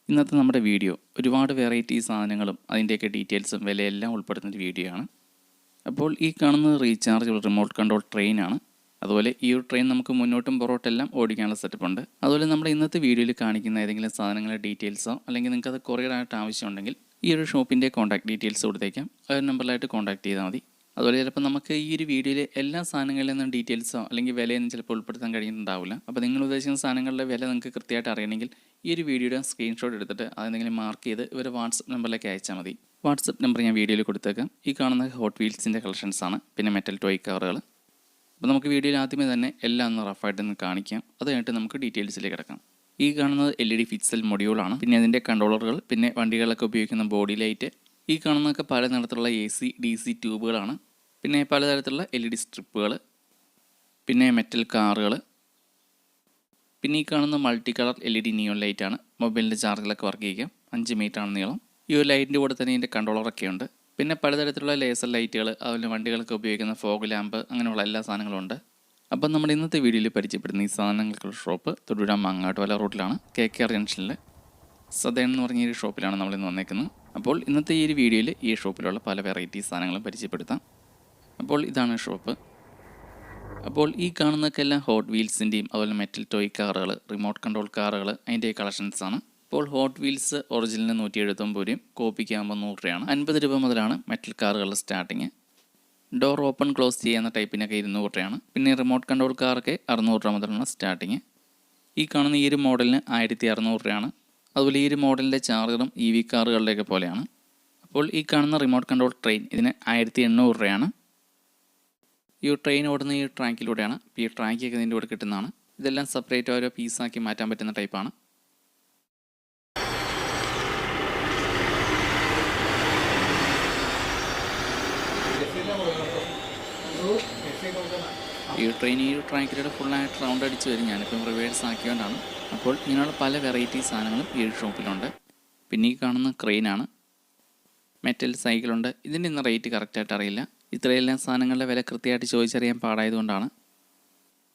ഇന്നത്തെ നമ്മുടെ വീഡിയോ ഒരുപാട് വെറൈറ്റി സാധനങ്ങളും അതിൻ്റെയൊക്കെ ഡീറ്റെയിൽസും വിലയെല്ലാം ഉൾപ്പെടുന്ന ഒരു വീഡിയോ ആണ്. അപ്പോൾ ഈ കാണുന്നത് റീചാർജബിൾ റിമോട്ട് കൺട്രോൾ ട്രെയിനാണ്. അതുപോലെ ഈ ഒരു ട്രെയിൻ നമുക്ക് മുന്നോട്ടും പുറകോട്ടെല്ലാം ഓടിക്കാനുള്ള സെറ്റപ്പ് ഉണ്ട്. അതുപോലെ നമ്മുടെ ഇന്നത്തെ വീഡിയോയിൽ കാണിക്കുന്ന ഏതെങ്കിലും സാധനങ്ങളുടെ ഡീറ്റെയിൽസോ അല്ലെങ്കിൽ നിങ്ങൾക്ക് അത് കൊറിയറായിട്ട് ആവശ്യമുണ്ടെങ്കിൽ ഈ ഒരു ഷോപ്പിൻ്റെ കോൺടാക്ട് ഡീറ്റെയിൽസ് കൊടുത്തേക്കാം. ആ ഒരു നമ്പറിലായിട്ട് കോൺടാക്ട് ചെയ്താൽ മതി. അതുപോലെ ചിലപ്പോൾ നമുക്ക് ഈ ഒരു വീഡിയോയിൽ എല്ലാ സാധനങ്ങളിൽ നിന്നും ഡീറ്റെയിൽസോ അല്ലെങ്കിൽ വിലയൊന്നും ചിലപ്പോൾ ഉൾപ്പെടുത്താൻ കഴിയുന്നുണ്ടാവില്ല. അപ്പോൾ നിങ്ങൾ ഉദ്ദേശിക്കുന്ന സാധനങ്ങളുടെ വില നിങ്ങൾക്ക് കൃത്യമായിട്ട് അറിയണമെങ്കിൽ ഈ ഒരു വീഡിയോയുടെ സ്ക്രീൻഷോട്ട് എടുത്തിട്ട് അതെന്തെങ്കിലും മാർക്ക് ചെയ്ത് ഇവർ വാട്സപ്പ് നമ്പറിലേക്ക് അയച്ചാൽ മതി. വാട്സപ്പ് നമ്പർ ഞാൻ വീഡിയോയിൽ കൊടുത്തേക്കാം. ഈ കാണുന്ന ഹോട്ട് വീൽസിൻ്റെ കളക്ഷൻസ് ആണ്, പിന്നെ മെറ്റൽ ടോയ് കാറുകൾ. അപ്പോൾ നമുക്ക് വീഡിയോയിൽ ആദ്യമേ തന്നെ എല്ലാം ഒന്ന് റഫായിട്ടൊന്ന് കാണിക്കാം. അത് കഴിഞ്ഞിട്ട് നമുക്ക് ഡീറ്റെയിൽസിലേക്ക് കിടക്കാം. ഈ കാണുന്നത് LED ഫിക്സൽ മൊഡ്യൂളാണ്, പിന്നെ അതിൻ്റെ കൺട്രോളറുകൾ, പിന്നെ വണ്ടികളിലൊക്കെ ഉപയോഗിക്കുന്ന ബോഡി ലൈറ്റ്. ഈ കാണുന്നതൊക്കെ പല തരത്തിലുള്ള AC DC ട്യൂബുകളാണ്, പിന്നെ പലതരത്തിലുള്ള LED സ്ട്രിപ്പുകൾ, പിന്നെ മെറ്റൽ കാറുകൾ, പിന്നെ ഈ കാണുന്ന മൾട്ടി കളർ LED നിയോൺ ലൈറ്റാണ്. മൊബൈലിൻ്റെ ചാർജിലൊക്കെ വർക്ക് ചെയ്യാം. 5 മീറ്ററാണ് നീളം. ഈ ഒരു ലൈറ്റിൻ്റെ കൂടെ തന്നെ ഇതിൻ്റെ കൺട്രോളറൊക്കെ ഉണ്ട്. പിന്നെ പലതരത്തിലുള്ള ലേസർ ലൈറ്റുകൾ, അതുപോലെ വണ്ടികളൊക്കെ ഉപയോഗിക്കുന്ന ഫോഗ് ലാമ്പ്, അങ്ങനെയുള്ള എല്ലാ സാധനങ്ങളും ഉണ്ട്. അപ്പം നമ്മുടെ ഇന്നത്തെ വീഡിയോയിൽ പരിചയപ്പെടുന്ന ഈ സാധനങ്ങൾക്കുള്ള ഷോപ്പ് തൊടുപുഴ മങ്ങാട്ടുപാല റൂട്ടിലാണ്, KKR ജംഗ്ഷനിൽ സദേൺ എന്ന് പറഞ്ഞ ഈ ഷോപ്പിലാണ് നമ്മളിന്ന് വന്നേക്കുന്നത്. അപ്പോൾ ഇന്നത്തെ ഈ ഒരു വീഡിയോയിൽ ഈ ഷോപ്പിലുള്ള പല വെറൈറ്റി സാധനങ്ങളും പരിചയപ്പെടുത്താം. അപ്പോൾ ഇതാണ് ഷോപ്പ്. അപ്പോൾ ഈ കാണുന്നതൊക്കെ എല്ലാം ഹോട്ട് വീൽസിൻ്റെയും അതുപോലെ മെറ്റൽ ടോയ് കാറുകൾ, റിമോട്ട് കൺട്രോൾ കാറുകൾ, അതിൻ്റെ കളക്ഷൻസാണ്. ഇപ്പോൾ ഹോട്ട് വീൽസ് ഒറിജിനലിന് 179 രൂപയും കോപ്പിക്കാകുമ്പോൾ 100 രൂപയാണ്. 50 രൂപ മുതലാണ് മെറ്റൽ കാറുകളുടെ സ്റ്റാർട്ടിങ്. ഡോർ ഓപ്പൺ ക്ലോസ് ചെയ്യുന്ന ടൈപ്പിനൊക്കെ 200 രൂപയാണ്. പിന്നെ റിമോട്ട് കൺട്രോൾ കാറൊക്കെ 600 രൂപ മുതലാണ് സ്റ്റാർട്ടിങ്. ഈ കാണുന്ന ഈ ഒരു മോഡലിന് 1600 രൂപയാണ്. അതുപോലെ ഈ ഒരു മോഡലിൻ്റെ ചാർജറും EV കാറുകളുടെയൊക്കെ പോലെയാണ്. അപ്പോൾ ഈ കാണുന്ന റിമോട്ട് കൺട്രോൾ ട്രെയിൻ ഇതിന് 1800 രൂപയാണ്. ഈ ട്രെയിൻ ഓടുന്ന ഈ ട്രാക്കിലൂടെയാണ്. ഈ ട്രാക്കൊക്കെ ഇതിൻ്റെ കൂടെ കിട്ടുന്നതാണ്. ഇതെല്ലാം സെപ്പറേറ്റ് ഓരോ പീസാക്കി മാറ്റാൻ പറ്റുന്ന ടൈപ്പാണ്. ഈ ട്രെയിൻ ഈ ട്രാക്കിലൂടെ ഫുള്ളായിട്ട് റൗണ്ട് അടിച്ച് വരും. ഞാനിപ്പം റിവേഴ്സ് ആക്കിയോണ്ടാണ്. അപ്പോൾ ഇങ്ങനെയുള്ള പല വെറൈറ്റി സാധനങ്ങളും ഈ ഷോപ്പിലുണ്ട്. പിന്നെ ഈ കാണുന്ന ക്രെയിനാണ്. മെറ്റൽ സൈക്കിളുണ്ട്. ഇതിൻ്റെ ഇന്ന് റേറ്റ് കറക്റ്റായിട്ട് അറിയില്ല. ഇത്രയെല്ലാം സാധനങ്ങളുടെ വില കൃത്യമായിട്ട് ചോദിച്ചറിയാൻ പാടായതുകൊണ്ടാണ്.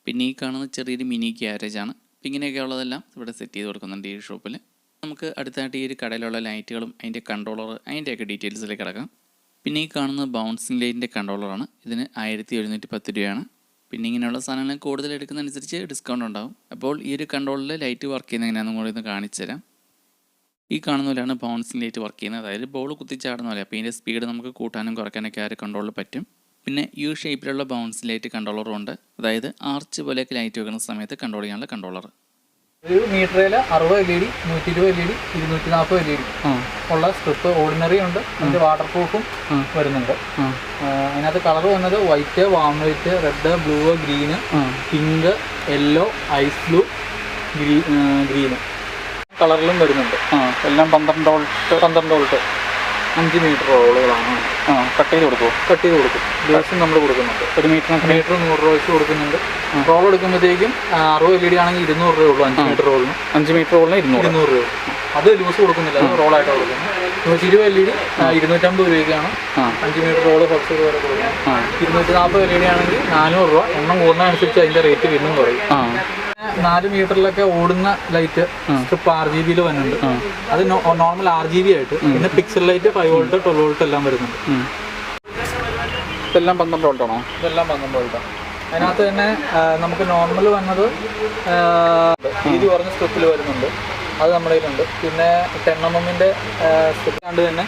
പിന്നെ ഈ കാണുന്ന ചെറിയൊരു മിനി ഗ്യാരേജാണ്. ഇങ്ങനെയൊക്കെ ഉള്ളതെല്ലാം ഇവിടെ സെറ്റ് ചെയ്ത് കൊടുക്കുന്നുണ്ട് ഈ ഷോപ്പിൽ. നമുക്ക് അടുത്തായിട്ട് ഈ ഒരു കടയിലുള്ള ലൈറ്റുകളും അതിൻ്റെ കൺട്രോളർ, അതിൻ്റെയൊക്കെ ഡീറ്റെയിൽസിലേക്ക് കിടക്കാം. പിന്നെ ഈ കാണുന്ന ബൗൺസിങ് ലൈറ്റിൻ്റെ കൺട്രോളറാണ്. ഇതിന് 1710 രൂപയാണ്. പിന്നെ ഇങ്ങനെയുള്ള സാധനങ്ങൾ കൂടുതൽ എടുക്കുന്നതനുസരിച്ച് ഡിസ്കൗണ്ട് ഉണ്ടാകും. അപ്പോൾ ഈ ഒരു കൺട്രോളിൽ ലൈറ്റ് വർക്ക് ചെയ്യുന്നത് എങ്ങനെയാണെന്നും കൂടി ഒന്ന് കാണിച്ചു തരാം. ഈ കാണുന്ന പോലെയാണ് ബൗൺസിങ് ലൈറ്റ് വർക്ക് ചെയ്യുന്നത്. അതായത് ബോൾ കുത്തിച്ചാടുന്ന പോലെ. അപ്പോൾ ഇതിൻ്റെ സ്പീഡ് നമുക്ക് കൂട്ടാനും കുറയ്ക്കാനൊക്കെ ആ ഒരു കൺട്രോളിൽ പറ്റും. പിന്നെ യു ഷേപ്പിലുള്ള ബൗൺസിങ് ലൈറ്റ് കൺട്രോളറും ഉണ്ട്. അതായത് ആർച്ച് പോലെയൊക്കെ ലൈറ്റ് വെക്കുന്ന സമയത്ത് കൺട്രോൾ ചെയ്യാനുള്ള കൺട്രോളർ. ഒരു മീറ്ററിൽ 60 LED, 120 LED, 240 LED ഉള്ള സ്ട്രിപ്പ് ഓർഡിനറി ഉണ്ട്. അതിൻ്റെ വാട്ടർ പ്രൂഫും വരുന്നുണ്ട്. അതിനകത്ത് കളർ വന്നത് white, warm white, red, blue, green, pink, yellow, ice blue, green കളറിലും വരുന്നുണ്ട്. എല്ലാം 12 വോൾട്ട് 5 മീറ്റർ റോളുകളാണ്. കട്ട് ചെയ്ത് കൊടുക്കും. ദിവസം നമ്മൾ കൊടുക്കുന്നുണ്ട്. ഒരു മീറ്റർ 100 രൂപ വെച്ച് കൊടുക്കുന്നുണ്ട്. റോൾ എടുക്കുമ്പോഴത്തേക്കും 60 LED ആണെങ്കിൽ 200 രൂപ ഉള്ളൂ. 5 മീറ്റർ റോളിന് 200 രൂപ. അത് ലൂസ് കൊടുക്കുന്നില്ല, അത് റോളായിട്ട് കൊടുക്കുന്നത്. 120 LED 250 രൂപയ്ക്കാണ് 5 മീറ്റർ റോള് 10 രൂപ വരെ കൊടുക്കുന്നത്. 240 LED ആണെങ്കിൽ 400 രൂപ. എണ്ണം കൂടുന്നതനുസരിച്ച് അതിൻ്റെ റേറ്റ് വീണ്ടും കുറയും. 4 മീറ്ററിലൊക്കെ ഓടുന്ന ലൈറ്റ് സ്ട്രിപ്പ് RGB വരുന്നുണ്ട്. അത് നോർമൽ RGB ആയിട്ട്. പിന്നെ പിക്സൽ ലൈറ്റ് 5 വോൾട്ട് 12 വോൾട്ട് എല്ലാം വരുന്നുണ്ട്. ഇതെല്ലാം 12 വോൾട്ടാണോ? ഇതെല്ലാം 12 വോൾട്ടാണ്. അതിനകത്ത് തന്നെ നമുക്ക് നോർമൽ വന്നത് വീതി കുറഞ്ഞ സ്ട്രിപ്പിൽ വരുന്നുണ്ട്. അത് നമ്മുടെ കയ്യിലുണ്ട്. പിന്നെ 10mm സ്ട്രിപ്പ് കണ്ട് തന്നെ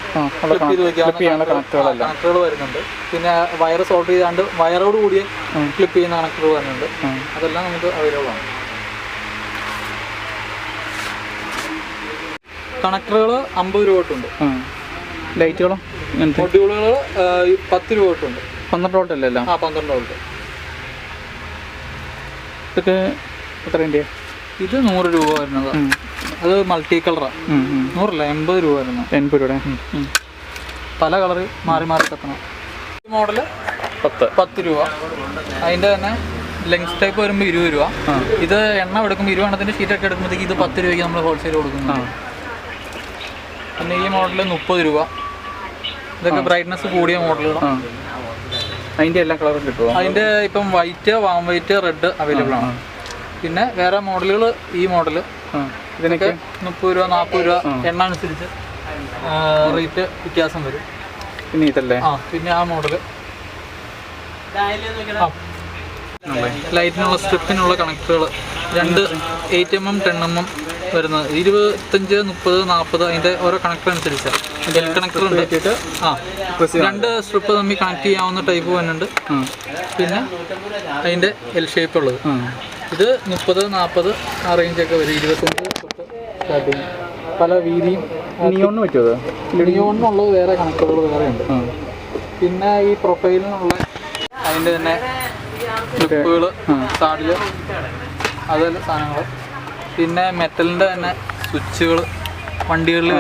കണക്ടറുകൾ വരുന്നുണ്ട്. പിന്നെ വയർ സോൾട്ട് ചെയ്താണ്ട് വയറോട് കൂടിയ ക്ലിപ്പ് ചെയ്യുന്ന കണക്ടറുകൾ വരുന്നുണ്ട്. അതെല്ലാം നമുക്ക് അവൈലബിൾ ആണ്. കണക്ടറുകൾ 50 രൂപ തൊട്ടുണ്ട്. ലൈറ്റുകളോ മൊഡ്യൂളുകൾ 10 രൂപ തൊട്ടുണ്ട്. 12 വോൾട്ട് അല്ലല്ലോ? 12 വോൾട്ട്. ഇതൊക്കെ എത്രൻ്റെ? ഇത് 100 രൂപ വരുന്നത്. അത് മൾട്ടി കളറാണ്. 100 അല്ല, 80 രൂപ വരുന്നത്. 80 രൂപ. പല കളർ മാറി മാറി കത്തണം. ഈ മോഡല് 10 രൂപ. അതിൻ്റെ തന്നെ ലെങ്സ് ടൈപ്പ് വരുമ്പോൾ 20 രൂപ. ഇത് എണ്ണം എടുക്കുമ്പോൾ 20 എണ്ണത്തിൻ്റെ ഷീറ്റൊക്കെ എടുക്കുമ്പോഴത്തേക്ക് ഇത് 10 രൂപയ്ക്ക് നമ്മൾ ഹോൾസെയിൽ കൊടുക്കുന്നു. പിന്നെ ഈ മോഡല് 30 രൂപ. ഇതൊക്കെ ബ്രൈറ്റ്നസ് കൂടിയ മോഡലുകളാണ്. അതിൻ്റെ എല്ലാ കളറും കിട്ടുമോ? അതിൻ്റെ ഇപ്പം white, warm white, red available ആണ്. പിന്നെ വേറെ മോഡലുകൾ ഈ മോഡൽ ഇതിനൊക്കെ 30 രൂപ 40 രൂപ എണ്ണ അനുസരിച്ച് റേറ്റ് വ്യത്യാസം വരും. പിന്നെ ഇതല്ലേ പിന്നെ ആ മോഡല് ലൈറ്റിനുള്ള സ്ട്രിപ്പിനുള്ള കണക്ടറുകൾ 2 8mm 10mm വരുന്നത് 25 30 40 അതിൻ്റെ ഓരോ കണക്ടർ അനുസരിച്ചാണ്. എൽ കണക്ടർ ഉണ്ട്. 2 സ്ട്രിപ്പ് തമ്മിൽ കണക്ട് ചെയ്യാവുന്ന ടൈപ്പ് വരുന്നുണ്ട്. പിന്നെ അതിൻ്റെ എൽ ഷേപ്പ് ഉള്ളത് ഇത് 30 40 ആ റേഞ്ചൊക്കെ വരും. 25 സ്ട്രിപ്പ് പല വീതിയും. നിയോണിന് പറ്റുമോ? നിയോണിനുള്ളത് വേറെ കണക്ടറുകൾ വേറെ ഉണ്ട്. പിന്നെ ഈ പ്രൊഫൈലിനുള്ള അതിൻ്റെ തന്നെ ക്ലിപ്പുകൾ സാഡിൽ അതെല്ലാം സാധനങ്ങൾ. പിന്നെ മെറ്റലിൻ്റെ തന്നെ സ്വിച്ചുകൾ വണ്ടികളിൽ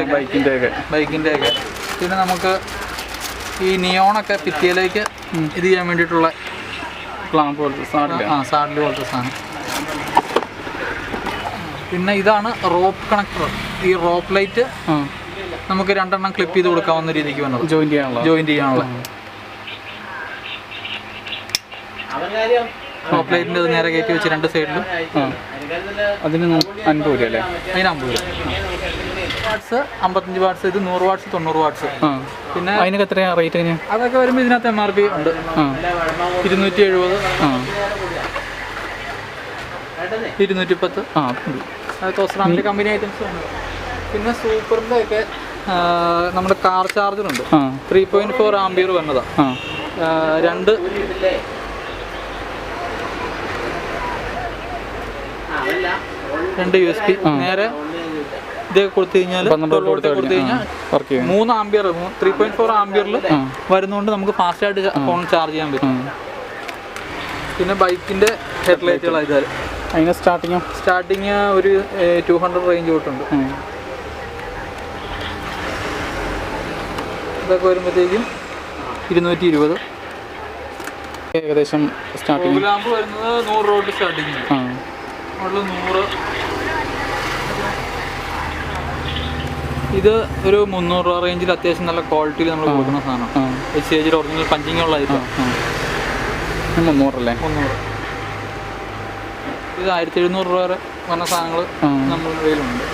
ബൈക്കിൻ്റെ ഒക്കെ. പിന്നെ നമുക്ക് ഈ നിയോണൊക്കെ ഭിത്തിയിലേക്ക് ഇത് ചെയ്യാൻ വേണ്ടിയിട്ടുള്ള ക്ലാമ്പ് പോലത്തെ സാഡിൽ പോലത്തെ സാധനം. പിന്നെ ഇതാണ് റോപ്പ് കണക്ടർ. ഈ റോപ്പ് ലൈറ്റ് നമുക്ക് 2 എണ്ണം ക്ലിപ്പ് ചെയ്ത് കൊടുക്കാവുന്ന രീതിക്ക് വന്നത് ജോയിൻറ്റ് ചെയ്യാനുള്ള. ടോപ്പ് ലൈറ്റിൻ്റെ നേരെ കയറ്റി വെച്ച് 2 സൈഡിലും. അതിന് 50 രൂപ അല്ലേ? അതിന് 50 രൂപ. വാട്ട്സ് 55 വാട്ട്സ്, ഇത് 100 വാട്ട്സ് 90 വാട്ട്സ്. പിന്നെ അതിനൊക്കെ എത്രയാണ് റേറ്റ്? അതൊക്കെ വരുമ്പോൾ ഇതിനകത്ത് MRP ഉണ്ട്. 270, 210. അതൊക്കെ ഓസ്ട്രാമിൻ്റെ കമ്പനി ഐറ്റംസ് ഉണ്ട്. പിന്നെ സൂപ്പറിൻ്റെ ഒക്കെ നമ്മുടെ കാർ ചാർജറുണ്ട്. 3.4 ആംപിയർ വന്നതാണ്. 2 USB നേരെ ഇതൊക്കെ കൊടുത്തു കഴിഞ്ഞാൽ 3 ആംപിയർ 3.4 ആംപിയറിൽ വരുന്നതുകൊണ്ട് നമുക്ക് ഫാസ്റ്റായിട്ട് ഫോൺ ചാർജ് ചെയ്യാൻ പറ്റും. പിന്നെ ബൈക്കിൻ്റെ ഹെഡ്ലൈറ്റുകൾ ഇതാൽ അതിന് സ്റ്റാർട്ടിങ് ഒരു 200 റേഞ്ച് തൊട്ടുണ്ട്. ഇതൊക്കെ വരുമ്പോഴത്തേക്കും 220. ഏകദേശം സ്റ്റാർട്ടിങ് ലാമ്പ് വരുന്നത് 100 രൂപ സ്റ്റാർട്ടിങ്. 100. ഇത് ഒരു 300 രൂപ റേഞ്ചിൽ അത്യാവശ്യം നല്ല ക്വാളിറ്റിയിൽ നമ്മൾ കൊടുക്കുന്ന സാധനം. HCG ഒറിജിനൽ പഞ്ചിങ് ഉള്ളതായിട്ട് 300 അല്ലേ? 300. ഇത് 1700 രൂപ വരെ വന്ന സാധനങ്ങൾ നമ്മുടെ കയ്യിലുണ്ട്.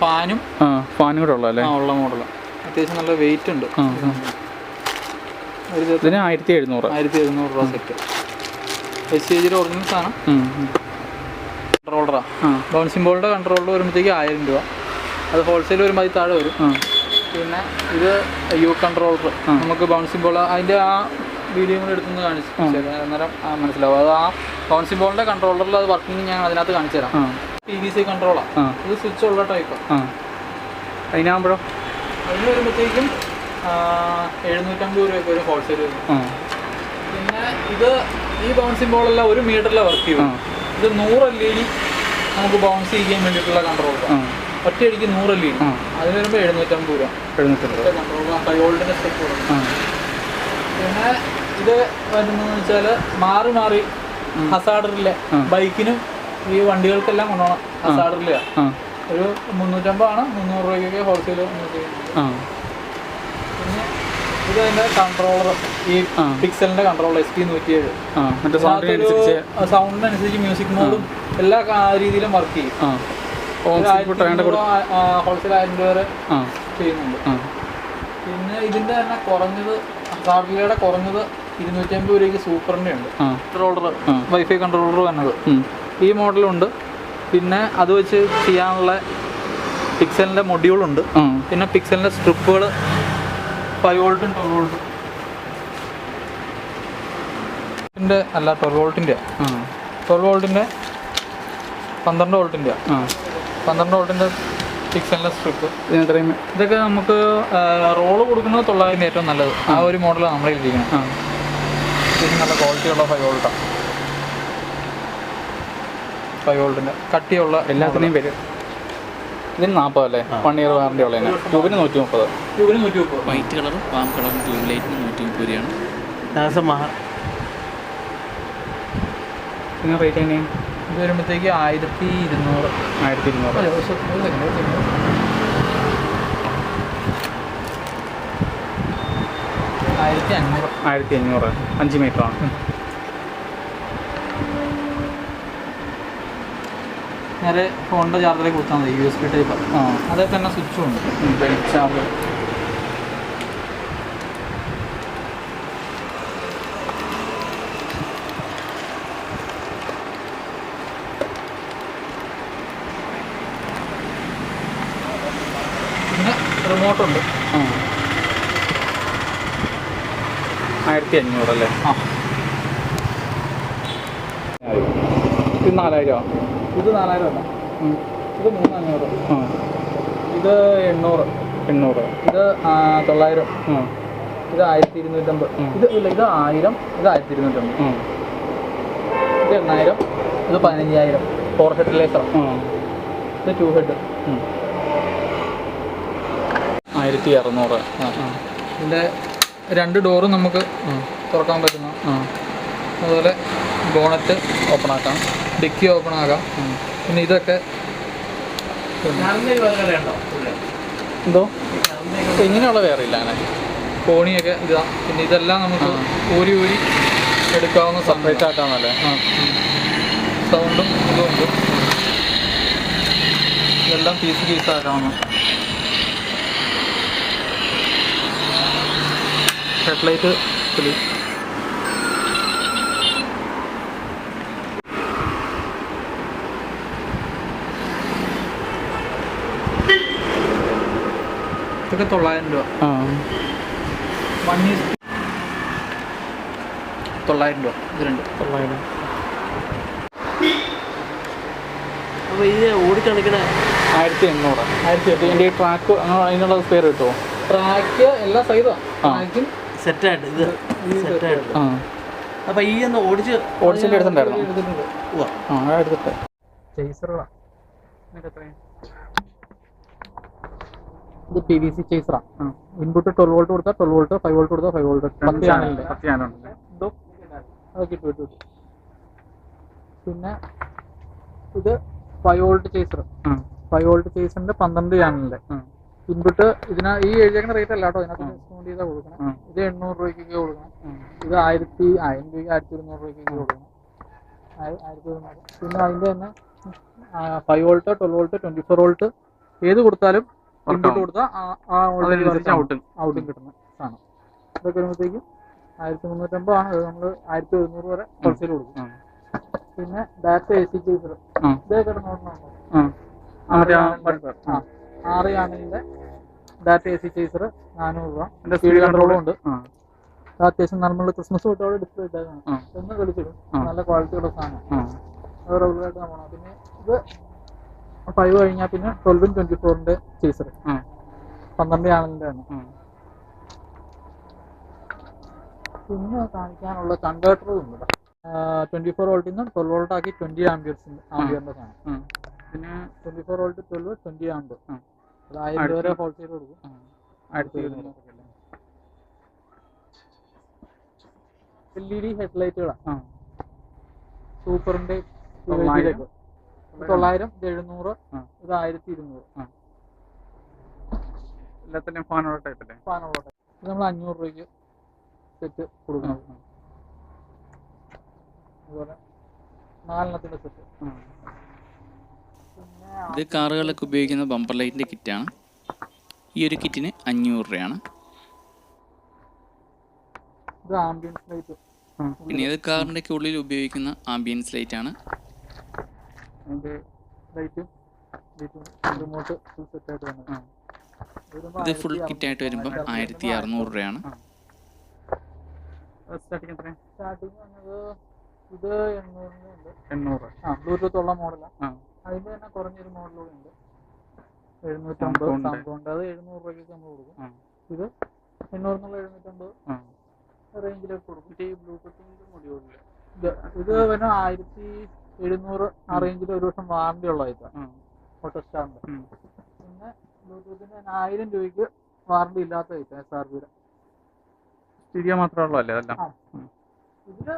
ഫാനും കൂടെ ഉള്ളതല്ലേ? ഉള്ള മോഡലാണ്. അത്യാവശ്യം നല്ല വെയിറ്റ് ഉണ്ട്. ഇതിന് 1700 രൂപ സെറ്റ്. HCG ഒറിജിനൽ സാധനം. കൺട്രോളറാണ്. ബൗൺസിംഗ് ബോളിൻ്റെ കൺട്രോളർ വരുമ്പോഴത്തേക്ക് 1000 രൂപ. അത് ഹോൾസെയിൽ വരുമ്പോൾ അതിൽ താഴെ വരും. പിന്നെ ഇത് കൺട്രോളർ. നമുക്ക് ബൗൺസിംഗ് ബോൾ അതിൻ്റെ ആ വീഡിയോ കൂടെ എടുത്തുനിന്ന് കാണിച്ചു അന്നേരം മനസ്സിലാവും. അത് ആ ബൗൺസിംഗ് ബോളിൻ്റെ കൺട്രോളറിൽ അത് വർക്കിംഗ് ഞാൻ അതിനകത്ത് കാണിച്ചു തരാം. PVC കൺട്രോളാണ്. ഇത് സ്വിച്ച് ഉള്ള ടൈപ്പ്. അതിനാകുമ്പോഴോ അതിന് വരുമ്പോഴത്തേക്കും 750 രൂപയ്ക്ക് വരും ഹോൾസെയിൽ വരും. പിന്നെ ഇത് ഈ ബൗൺസിംഗ് ബോളെല്ലാം 1 മീറ്ററിലെ വർക്ക് ചെയ്യും. ഇത് 100 LED നമുക്ക് ബൗൺസ് ചെയ്യാൻ വേണ്ടിയിട്ടുള്ള കൺട്രോൾ. ഒറ്റയടിക്ക് 100 LED. അതിന് വരുമ്പോൾ 750 രൂപ. 750 കൺട്രോൾ 5 വോൾട്ടിൻ്റെ സ്റ്റെപ്പ് കൊടുക്കും. പിന്നെ ഇത് വരുന്നതെന്ന് വെച്ചാൽ മാറി ഹസാർഡിലെ ബൈക്കിനും ഈ വണ്ടികൾക്കെല്ലാം കൊണ്ടുപോകണം. ഹസാർഡിലെ ഒരു 350 ആണ്. 300 രൂപയ്ക്കൊക്കെ ഹോൾസെയിൽ. പിന്നെ ഇത് അതിൻ്റെ കൺട്രോളർ. ഈ പിക്സലിൻ്റെ കൺട്രോളർ SP107. സൗണ്ടിനനുസരിച്ച് മ്യൂസിക് മോഡും എല്ലാ രീതിയിലും വർക്ക് ചെയ്യും. ഹോൾസെയിൽ 1000 രൂപ വരെ ചെയ്യുന്നുണ്ട്. പിന്നെ ഇതിൻ്റെ തന്നെ കുറഞ്ഞത് സാഡിലയുടെ കുറഞ്ഞത് 250 രൂപയ്ക്ക് സൂപ്പറിൻ്റെ ഉണ്ട്. കൺട്രോളർ വൈഫൈ കൺട്രോളർ വന്നത് ഈ മോഡലുണ്ട്. പിന്നെ അത് വെച്ച് ചെയ്യാനുള്ള പിക്സലിൻ്റെ മൊഡ്യൂളുണ്ട്. പിന്നെ പിക്സലിൻ്റെ സ്ട്രിപ്പുകൾ 5 വോൾട്ടും 12 വോൾട്ടും. അല്ല 12 വോൾട്ടിൻ്റെ 12 വോൾട്ടിൻ്റെ 12 വോൾട്ടിൻ്റെ 12 വോൾട്ടിൻ്റെ പിക്സലിൻ്റെ സ്ട്രിപ്പ്. ഇതൊക്കെ നമുക്ക് റോള് കൊടുക്കുന്നത് 900 ഏറ്റവും നല്ലത്. ആ ഒരു മോഡലാണ് നമ്മുടെ ഇരിക്കുന്നത്. ഇത് നല്ല ക്വാളിറ്റിയുള്ള 5 വോൾട്ടാണ്. 5 വോൾട്ടിൻ്റെ കട്ടിയുള്ള എല്ലാത്തിനെയും വരും. ഇതിന് 40 അല്ലേ? 1 ഇയർ വാറണ്ടി ഉള്ളതിന്. ട്യൂബിന് 130. വൈറ്റ് കളറും പാം കളറും ട്യൂബ് ലൈറ്റിന് 130 രൂപയാണ്. പിന്നെ റേറ്റ് എങ്ങനെയാണ്? ഇത് വരുമ്പോഴത്തേക്ക് 1200. 1500 5 മീറ്ററാണ്. നേരെ ഫോണിൻ്റെ ചാർജറിലേക്ക് കുത്താൻ മതി, USB ടൈപ്പ്. അതേ തന്നെ സ്വിച്ചും ഉണ്ട്, ബെൽറ്റ് ചാർജർ. പിന്നെ റിമോട്ടുണ്ട്. 1500 അല്ലേ? ഇത് 4000. ഇത് 4000 അല്ല, ഇത് 3500. ഇത് 800. ഇത് 900. ഇത് 1250. ഇത് ഇല്ല, ഇത് 1000. ഇത് 1250. ഇത് 8000. ഇത് 15000. 4 ഹെഡ് ലേസർ. ഇത് 2 ഹെഡ് 1600. ഇതിൻ്റെ 2 ഡോറും നമുക്ക് തുറക്കാൻ പറ്റുന്ന. അതുപോലെ ബോണറ്റ് ഓപ്പൺ ആക്കാം, ഡിക്കി ഓപ്പൺ ആക്കാം. പിന്നെ ഇതൊക്കെ എന്തോ ഇങ്ങനെയുള്ള വേറെ ഇല്ല അങ്ങനെ. കോണിയൊക്കെ ഇതാ. പിന്നെ ഇതെല്ലാം നമുക്ക് ഊരി എടുക്കാവുന്ന സെപ്പറേറ്റ് ആക്കാന്നല്ലേ? സൗണ്ടും ഇതുമുണ്ട്. ഇതെല്ലാം പീസ് ആക്കാവുന്ന. ഹെഡ്ലൈറ്റ് പുലി. ഇതൊക്കെ 900 രൂപ. 900 രൂപ. ഇത് 2 900. അപ്പോൾ ഇത് ഓടിക്കാണിക്കണ 1800. 1800. ഇതിൻ്റെ ട്രാക്ക് അതിനുള്ള സ്പെയർ കിട്ടുമോ? ട്രാക്ക് എല്ലാ സൈസാണ്. ട്രാക്കും സെറ്റായിട്ട് ഇത് സെറ്റായിട്ട്. അപ്പോൾ ഈ ഒന്ന് ഓടിച്ചിട്ട് എടുത്തിട്ടുണ്ടായിരുന്നു. എടുത്തിട്ടുണ്ട്. എടുത്തിട്ട് ചേസറുകളാണ്. ഇത് PVC ചേസറാണ്. ഇൻപുട്ട് 12 വോൾട്ട് കൊടുത്താൽ 12 വോൾട്ട്, 5 വോൾട്ട് കൊടുത്താൽ 5 വോൾട്ട്. 10 ചാനലുണ്ട്. എന്തോ അതൊക്കെ ഇട്ടു. പിന്നെ ഇത് 5 വോൾട്ട് ചേസർ. 5 വോൾട്ട് ചേസറിന്റെ 12 ചാനലിന്റെ ഇൻപുട്ട്. ഈ എഴുതിയേക്കുന്ന റേറ്റ് അല്ല കേട്ടോ, ഇതിനകത്ത് ഡിസ്കൗണ്ട് ചെയ്താൽ കൊടുക്കണം. ഇത് 800 രൂപയ്ക്ക് കൊടുക്കണം. ഇത് 1000 രൂപ, 1200 രൂപയ്ക്ക് കൊടുക്കണം. 1200. പിന്നെ അതിന്റെ തന്നെ 5 വോൾട്ട്, 12 വോൾട്ട്, 24 വോൾട്ട് ഏത് കൊടുത്താലും ഇൻപുട്ട് കൊടുത്താൽ ആ ഔട്ടും കിട്ടുന്ന സാധനം. ഇതൊക്കെ വരുമ്പോഴത്തേക്കും 1350 ആണ്. അത് നമ്മൾ 1700 വരെ ഹോൾസെയിൽ കൊടുക്കും. പിന്നെ ഡാറ്റ AC ചേസർ. ഇതൊക്കെ കിടന്നോട്ടുണ്ടോ? 6 ചാനലിന്റെ ഡാറ്റ AC ചേസർ 400 രൂപ. സ്പീഡ് കൺട്രോളും ഉണ്ട്. അത്യാവശ്യം നമ്മൾ ക്രിസ്മസ് തൊട്ടോടെ ഡിസ്പ്ലേ ഇട്ടാണ് ഒന്ന് കളിച്ചിടും. നല്ല ക്വാളിറ്റിയുള്ള സാധനം. അത് റെഗുലറായിട്ട് പോകണം. പിന്നെ ഇത് 5 കഴിഞ്ഞാൽ പിന്നെ 12 24ന്റെ ചേസർ 12 ചാനലിന്റെ ആണ്. പിന്നെ കാണിക്കാനുള്ള കൺവേർട്ടറും ഉണ്ട്. 24 വോൾട്ടിൽ നിന്ന് 12 വോൾട്ട് ആക്കി 20 ആംബിയറിന്റെ സാധനം. പിന്നെ 24 വോൾട്ട് 12 20 ആംബിയർ. അത് 1000 രൂപ വരെ ഹോൾസെയിൽ കൊടുക്കും. 1200. LED ഹെഡ്ലൈറ്റുകളാണ്. സൂപ്പറിന്റെ 900. ഇത് 700. ഇത് 1200. എല്ലാത്തിനും ഫാനുള്ള ടൈപ്പ് അല്ലേ? ഫാനുള്ള ടൈപ്പ്. ഇത് നമ്മൾ 500 രൂപയ്ക്ക് സെറ്റ് കൊടുക്കണം. അതുപോലെ 4 സെറ്റ്. ഇത് കാറുകളിലൊക്കെ ഉപയോഗിക്കുന്ന ബമ്പർ ലൈറ്റിൻ്റെ കിറ്റാണ്. ഈ ഒരു കിറ്റിന് 500 രൂപയാണ്. ഇത് ആംബിയൻസ് ലൈറ്റ്. പിന്നെ ഇത് കാറിൻ്റെയൊക്കെ ഉള്ളിൽ ഉപയോഗിക്കുന്ന ആംബിയൻസ് ലൈറ്റാണ്. അതിൻ്റെ ലൈറ്റും റിമോട്ട് ഫുൾ സെറ്റായിട്ട് വന്നത്. ഇത് ഫുൾ കിറ്റായിട്ട് വരുമ്പം 1600 രൂപയാണ്. സ്റ്റാർട്ടിങ് വന്നത് ഇത് 800. ബ്ലൂടൂത്ത് ഉള്ള മോഡലാണ്. അതിൻ്റെ തന്നെ കുറഞ്ഞൊരു മോഡലൂടെ ഉണ്ട്. 750 സൗണ്ട്. അത് 700 രൂപയ്ക്ക് നമ്മൾ കൊടുക്കും. ഇത് 800 750 റേഞ്ചിലേക്ക് കൊടുക്കും. ഈ ബ്ലൂടൂത്തിൻ്റെ മൊഡ്യൂളിൽ ഇത് പിന്നെ 1700 ആ റേഞ്ചിൽ 1 വർഷം വാറണ്ടി ഉള്ള ഇതാണ് ഫോട്ടോസ്റ്റാറിൻ്റെ. പിന്നെ ബ്ലൂടൂത്തിന് 1000 രൂപയ്ക്ക് വാറണ്ടി ഇല്ലാത്ത ഐറ്റം SRBയുടെ. സ്റ്റീരിയോ മാത്രമേ ഉള്ളൂ അല്ലേ അതെല്ലാം? ഇതില്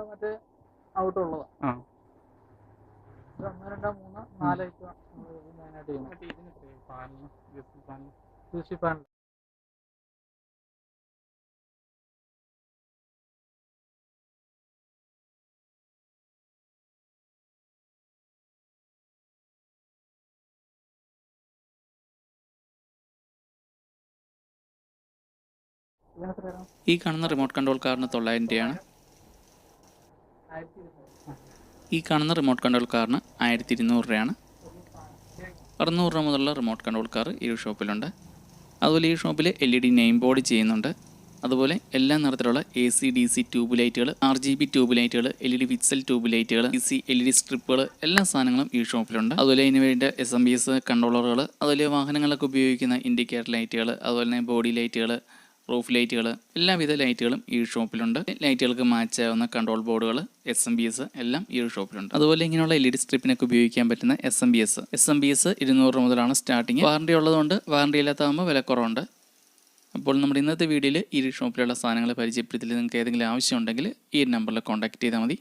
മറ്റേ ഔട്ടുള്ളതാണ്. 1 2 3 4 ഐറ്റം മെയിനായിട്ട് ചെയ്യുന്നത്. ഈ കാണുന്ന റിമോട്ട് കൺട്രോൾ കാറിന് 900 രൂപയാണ്. ഈ കാണുന്ന റിമോട്ട് കൺട്രോൾ കാറിന് 1200 രൂപയാണ്. 600 രൂപ മുതലുള്ള റിമോട്ട് കൺട്രോൾ കാർ ഈ ഷോപ്പിലുണ്ട്. അതുപോലെ ഈ ഷോപ്പിൽ LED നെയിം ബോർഡ് ചെയ്യുന്നുണ്ട്. അതുപോലെ എല്ലാ നിറത്തിലുള്ള AC DC ട്യൂബ് ലൈറ്റുകൾ, RGB ട്യൂബ് ലൈറ്റുകൾ, LED പിക്സൽ ട്യൂബ് ലൈറ്റുകൾ, DC LED സ്ട്രിപ്പുകൾ, എല്ലാ സാധനങ്ങളും ഈ ഷോപ്പിലുണ്ട്. അതുപോലെ ഇതിന് വേണ്ട SMBS കൺട്രോളറുകൾ, അതുപോലെ വാഹനങ്ങളിലൊക്കെ ഉപയോഗിക്കുന്ന ഇൻഡിക്കേറ്റർ ലൈറ്റുകൾ, അതുപോലെ തന്നെ ബോഡി ലൈറ്റുകൾ, റൂഫ് ലൈറ്റുകൾ, എല്ലാവിധ ലൈറ്റുകളും ഈ ഷോപ്പിലുണ്ട്. ലൈറ്റുകൾക്ക് മാച്ചാവുന്ന കൺട്രോൾ ബോർഡുകൾ, SMBS എല്ലാം ഈ ഷോപ്പിലുണ്ട്. അതുപോലെ ഇങ്ങനെയുള്ള LED സ്ട്രിപ്പിനൊക്കെ ഉപയോഗിക്കാൻ പറ്റുന്ന SMBS 200 രൂപ മുതലാണ് സ്റ്റാർട്ടിങ്. വാറണ്ടി ഉള്ളതുകൊണ്ട് വാറണ്ടി ഇല്ലാത്തതാകുമ്പോൾ വില കുറവുണ്ട്. അപ്പോൾ നമ്മുടെ ഇന്നത്തെ വീഡിയോയിൽ ഈ ഷോപ്പിലുള്ള സാധനങ്ങൾ പരിചയപ്പെടുത്തി നിങ്ങൾക്ക് ഏതെങ്കിലും ആവശ്യമുണ്ടെങ്കിൽ ഈ ഒരു നമ്പറിൽ കോൺടാക്ട് ചെയ്താൽ മതി.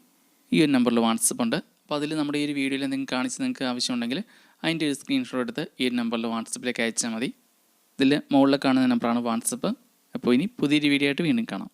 ഈ ഒരു നമ്പറിൽ വാട്സപ്പ് ഉണ്ട്. അപ്പോൾ അതിൽ നമ്മുടെ ഈ ഒരു വീഡിയോയിൽ എന്തെങ്കിലും കാണിച്ച് നിങ്ങൾക്ക് ആവശ്യമുണ്ടെങ്കിൽ അതിൻ്റെ ഒരു സ്ക്രീൻഷോട്ട് എടുത്ത് ഈ ഒരു നമ്പറിൽ വാട്സപ്പിലേക്ക് അയച്ചാൽ മതി. ഇതിൽ മുകളിൽ കാണുന്ന നമ്പറാണ് വാട്സപ്പ്. അപ്പോൾ ഇനി പുതിയൊരു വീഡിയോ ആയിട്ട് വീണ്ടും കാണാം.